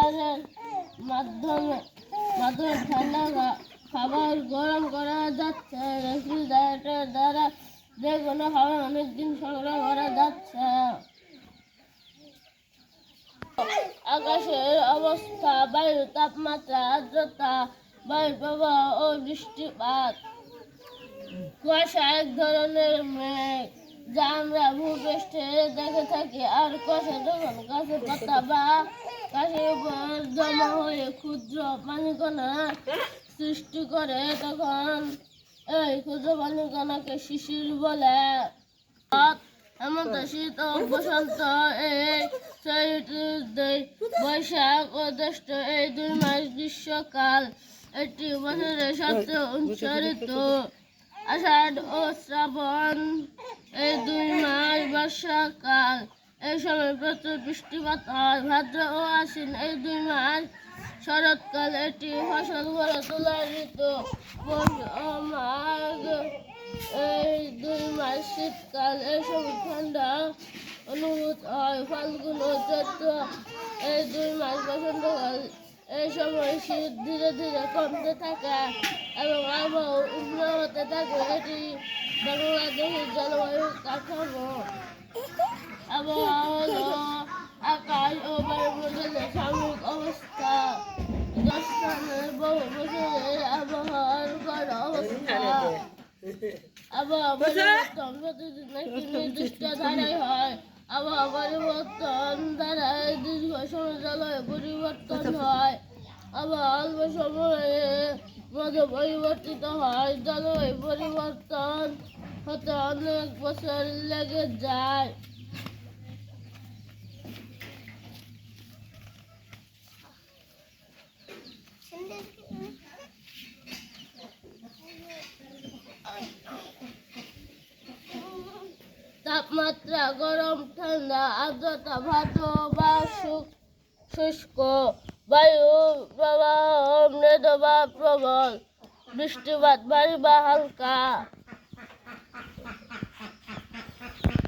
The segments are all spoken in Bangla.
ফ্রিজারের মাধ্যমে মাধ্যমে ঠান্ডা খাবার গরম করা যাচ্ছে। রেফ্রিজারেটর দ্বারা যে কোনো খাবার অনেকদিন সংগ্রহ করা যাচ্ছে। আকাশের অবস্থা, বায়ুর তাপমাত্রা, আর্দ্রতা, বায়ুর প্রবাহ ও বৃষ্টিপাত। কুয়াশা এক ধরনের মেঘ যা আমরা ভূপৃষ্ঠে দেখে থাকি। আর কুয়াশা যখন গাছের পাতা বা গাছের উপর জমা হয়ে ক্ষুদ্র পানিকণা সৃষ্টি করে, তখন এই ক্ষুদ্র পানিকণাকে শিশির বলে। হেমন্ত, শীত ও বসন্ত এই বৈশাখ ও জ্যৈষ্ঠ এই 2 মাস গ্রীষ্মকাল। এটি বছরের সবচেয়ে উচ্চ ঋতু। আষাঢ় ও শ্রাবণ এই 2 মাস বর্ষাকাল। এই সময় প্রচুর বৃষ্টিপাত হয়। ভাদ্র ও আশ্বিন এই 2 মাস শরৎকাল। এটি ফসল গড়ে তোলার ঋতু। পৌষ ও মাঘ এই 2 মাস শীতকাল। এই সময় ঠান্ডা অনুভূত হয়। ফাল্গুন ও চৈত্র এই 2 মাস বসন্তকাল। এই সময় শীত ধীরে ধীরে কমতে থাকে এবং আবহাওয়া উষ্ণ হতে থাকে। এটি বাংলাদেশের জলবায়ু কাঠামো। আবহাওয়া হলো আকাশ ও বায়ুমণ্ডলের সাময়িক অবস্থা, যা স্থানের বহু বছরের আবহাওয়ার গড় অবস্থা। আবহাওয়া পরিবর্তন প্রতিদিন একটি নির্দিষ্ট ধারায় হয়। আবহাওয়া পরিবর্তন দ্বারা দীর্ঘ সময় জলবায়ু পরিবর্তন হয়। আবহাওয়া অল্প সময়ের মধ্যে পরিবর্তিত হয়। জলবায়ু পরিবর্তন হতে অনেক বছর লেগে যায়। তাপমাত্রা গরম, ঠান্ডা, আর্দ্রতা ভাদ্র বা শুষ্ক, বায়ু প্রবাহ মৃদু বা প্রবল, বৃষ্টিপাত ভারী বা হালকা।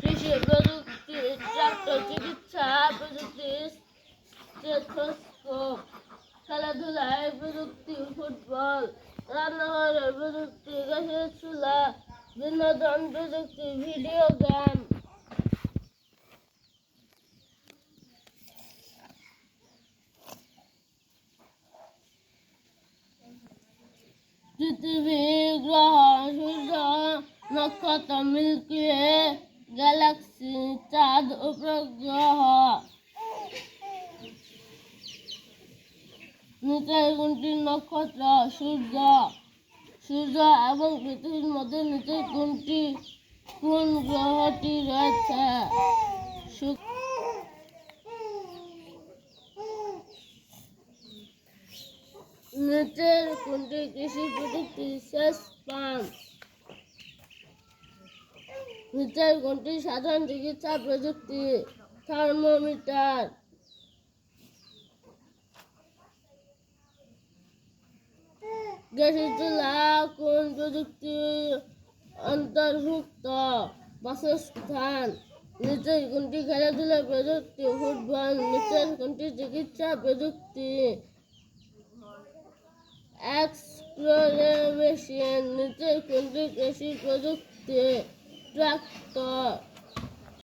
কৃষি প্রযুক্তি, ট্রাক্টর, চিকিৎসা প্রযুক্তি, স্টেথোস্কোপ, খেলাধুলায় প্রযুক্তি, ফুটবল, রান্নাঘরের প্রযুক্তি, গ্যাসের চুলা, বিনোদন প্রযুক্তি, ভিডিও গেম। পৃথিবী, গ্রহ, সূর্য, নক্ষত্র, মিল্কি ওয়ে, গ্যালাক্সি, চাঁদ, উপগ্রহ। নিচের কোনটি নক্ষত্র? সূর্য এবং পৃথিবীর মধ্যে নিচের কোন গ্রহটি রয়েছে? নিচের কোনটি কৃষি প্রযুক্তির শেষ পাম্প? নিচের কোনটি সাধারণ চিকিৎসা প্রযুক্তি? থার্মোমিটার। গ্যাসের চুলা কোন প্রযুক্তির অন্তর্ভুক্ত? বাসস্থান। নিচের কোনটি খেলাধুলার প্রযুক্তি? ফুটবল। নিচের কোনটি চিকিৎসা প্রযুক্তি? X ray machine. নিচের কোনটি কৃষি প্রযুক্তি? ট্রাক্টর।